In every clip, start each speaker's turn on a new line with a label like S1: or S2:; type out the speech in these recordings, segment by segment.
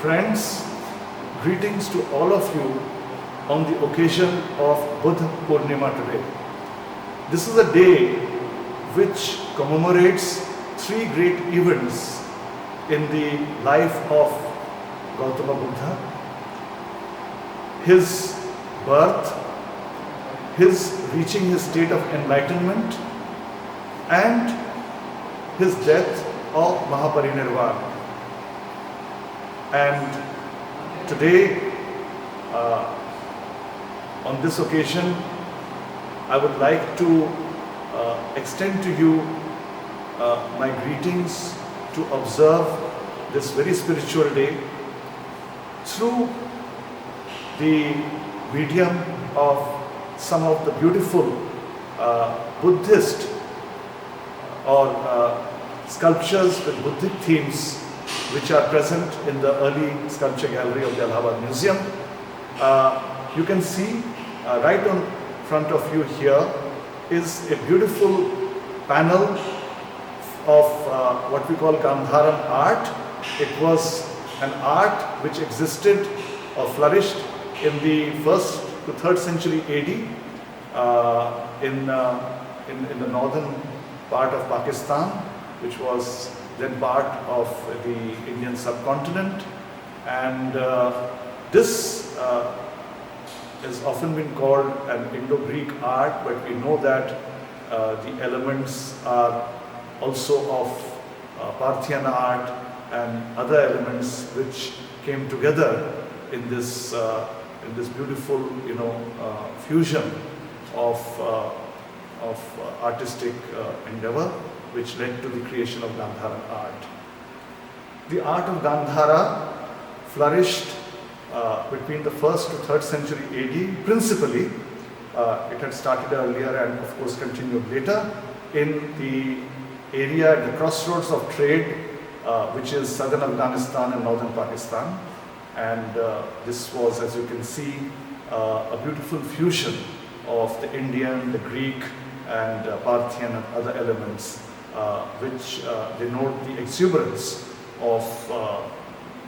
S1: Friends, greetings to all of you on the occasion of Buddha Purnima today. This is a day which commemorates three great events in the life of Gautama Buddha: his birth, his reaching his state of enlightenment, and his death of Mahaparinirvana. And today, on this occasion, I would like to extend to you my greetings to observe this very spiritual day through the medium of some of the beautiful Buddhist or sculptures with Buddhic themes which are present in the early sculpture gallery of the Allahabad Museum. You can see right on front of you here is a beautiful panel of what we call Gandharan art. It was an art which existed or flourished in the 1st to 3rd century AD in the northern part of Pakistan, which was then part of the Indian subcontinent. And this has often been called an Indo-Greek art, but we know that the elements are also of Parthian art and other elements which came together in this beautiful, fusion of artistic endeavor, which led to the creation of Gandharan art. The art of Gandhara flourished between the 1st to 3rd century AD. Principally, it had started earlier and of course continued later in the area at the crossroads of trade, which is southern Afghanistan and northern Pakistan. And this was, as you can see, a beautiful fusion of the Indian, the Greek, and Parthian and other elements, which denote the exuberance of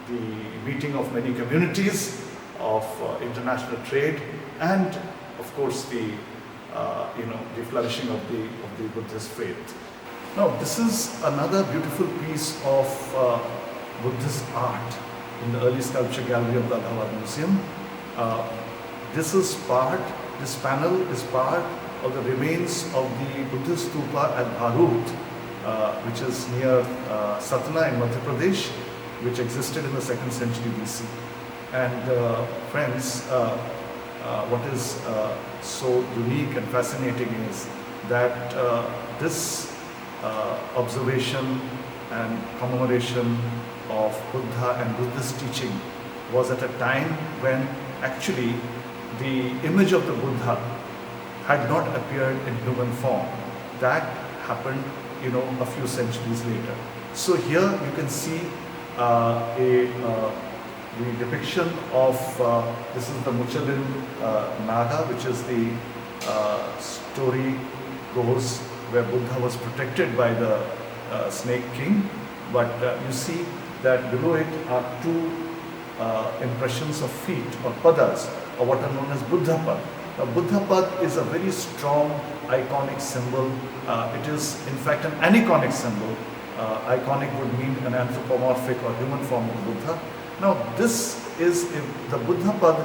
S1: the meeting of many communities, of international trade, and of course the flourishing of the Buddhist faith. Now, this is another beautiful piece of Buddhist art in the early sculpture gallery of the Allahabad Museum. This panel is part of the remains of the Buddhist stupa at Bharut, which is near Satna in Madhya Pradesh, which existed in the 2nd century BC. And friends, what is so unique and fascinating is that this observation and commemoration of Buddha and Buddhist teaching was at a time when actually the image of the Buddha had not appeared in human form. That happened, a few centuries later. So here you can see the depiction of this is the Muchalin Naga, which is the story goes where Buddha was protected by the snake king. But you see that below it are two impressions of feet or padas, or what are known as Buddha Pad. Now, Buddha Pad is a very strong iconic symbol. It is in fact an aniconic symbol. Iconic would mean an anthropomorphic or human form of Buddha. Now, the Buddha Pad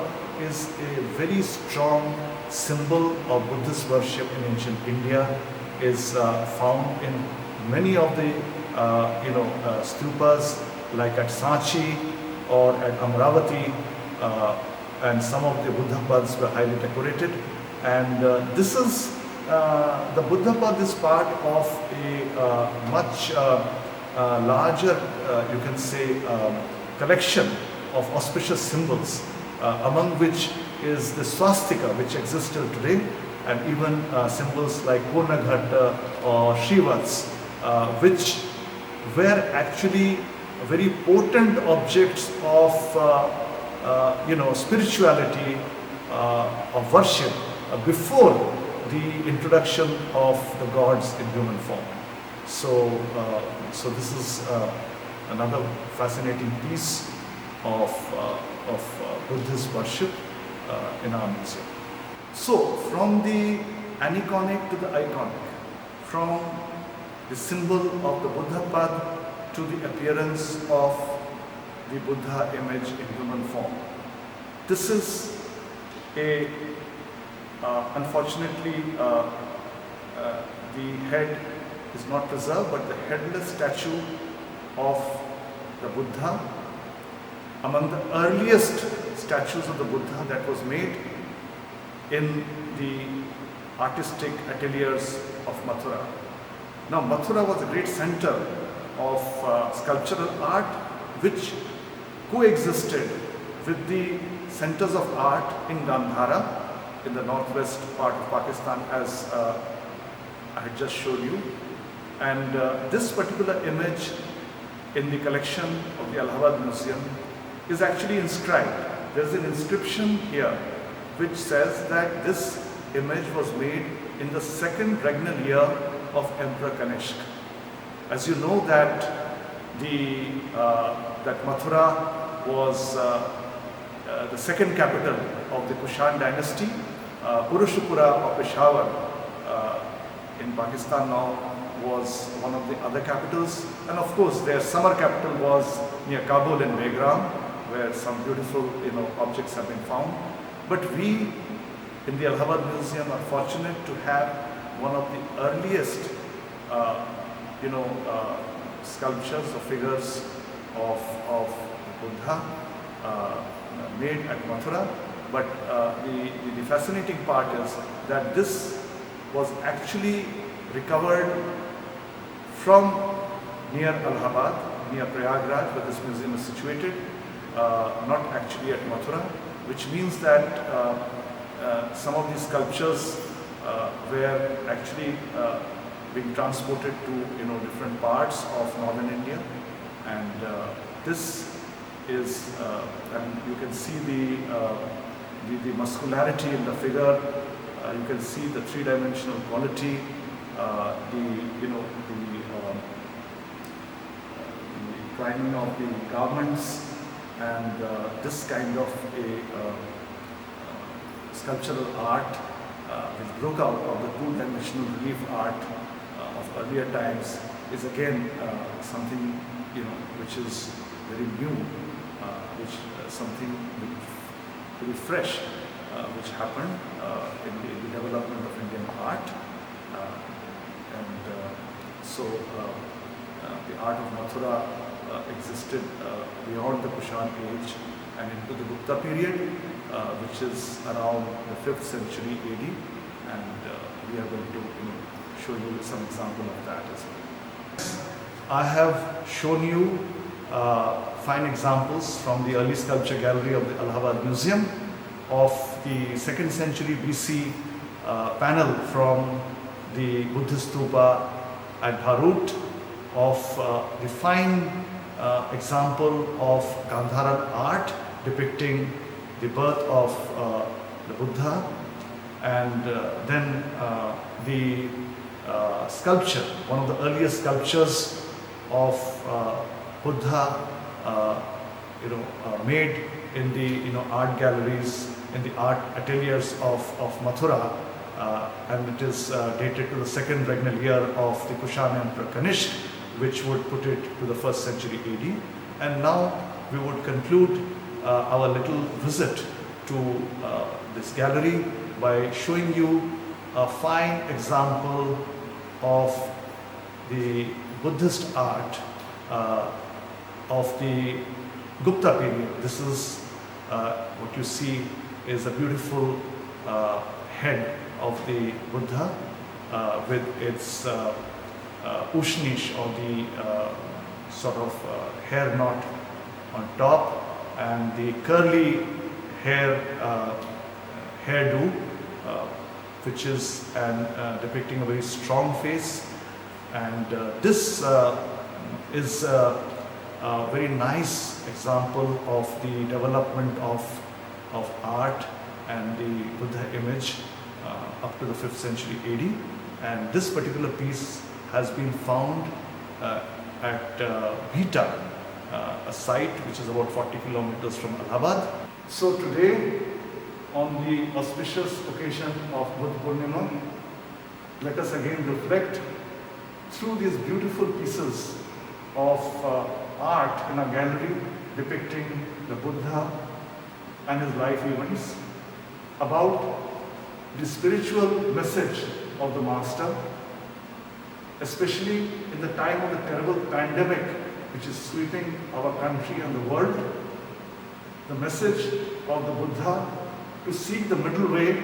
S1: is a very strong symbol of Buddhist worship in ancient India. Is found in many of the stupas, like at Sanchi or at Amravati, and some of the Buddha Pads were highly decorated. And this is the Buddha Pad is part of a much larger, you can say, collection of auspicious symbols, among which is the swastika, which exists till today, and even symbols like Purnaghatta or Shrivats, which were actually very potent objects of spirituality, of worship before the introduction of the gods in human form. So this is another fascinating piece of Buddhist worship in our museum. So, from the aniconic to the iconic, from the symbol of the Buddha Pad to the appearance of the Buddha image in human form. This is a, unfortunately, the head is not preserved, but the headless statue of the Buddha, among the earliest statues of the Buddha that was made in the artistic ateliers of Mathura. Now, Mathura was a great center of sculptural art which coexisted with the centers of art in Gandhara, in the northwest part of Pakistan, as I had just showed you. And this particular image in the collection of the Allahabad Museum is actually inscribed. There is an inscription here which says that this image was made in the second regnal year of Emperor Kanishk. As you know that that Mathura was the second capital of the Kushan dynasty. Purushapura of Peshawar in Pakistan now was one of the other capitals, and of course their summer capital was near Kabul in Begram, where some beautiful objects have been found. But we in the Allahabad Museum are fortunate to have one of the earliest sculptures or figures of Buddha made at Mathura. But the fascinating part is that this was actually recovered from near Allahabad, near Prayagraj, where this museum is situated, not actually at Mathura, which means that some of these sculptures were actually being transported to different parts of northern India, and this is, and you can see the muscularity in the figure. You can see the three-dimensional quality, the priming of the garments, and this kind of a sculptural art which broke out of the two-dimensional relief art of earlier times is again something which is very new, which something very fresh, which happened in the development of Indian art, and so the art of Mathura existed beyond the Kushan age and into the Gupta period, which is around the 5th century AD, and we are going to show you some example of that as well. I have shown you fine examples from the early sculpture gallery of the Allahabad Museum of the 2nd century BC panel from the Buddhist stupa at Bharut, of the fine example of Gandharan art depicting the birth of the Buddha, and then the sculpture, one of the earliest sculptures of Buddha, made in the art galleries, in the art ateliers of Mathura, and it is dated to the second regnal year of the Kushan Emperor Kanishk, which would put it to the 1st century AD. And now we would conclude our little visit to this gallery by showing you a fine example of the Buddhist art of the Gupta period. This is what you see is a beautiful head of the Buddha with its ushnish, or the sort of hair knot on top, and the curly hairdo, which is depicting a very strong face. And this is a very nice example of the development of art and the Buddha image up to the 5th century AD. And this particular piece has been found at Bhita a site which is about 40 kilometers from Allahabad. So today, on the auspicious occasion of Buddha Purnima, let us again reflect through these beautiful pieces of art in a gallery depicting the Buddha and his life events about the spiritual message of the Master, especially in the time of the terrible pandemic which is sweeping our country and the world. The message of the Buddha to seek the middle way,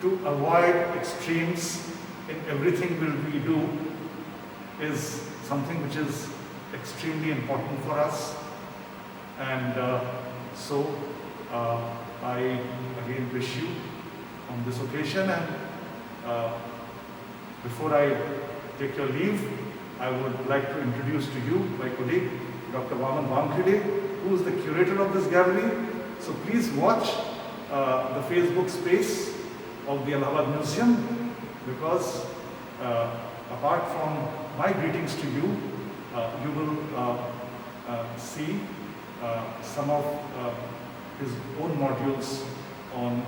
S1: to avoid extremes in everything we do, is something which is extremely important for us. And so I again wish you on this occasion, and before I take your leave, I would like to introduce to you my colleague, Dr. Vaman Wankhede, who is the curator of this gallery. So please watch the Facebook space of the Allahabad Museum, because apart from my greetings to you, you will see some of his own modules on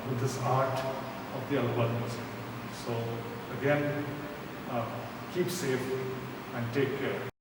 S1: Buddhist art of the Allahabad Museum. So again, keep safe and take care.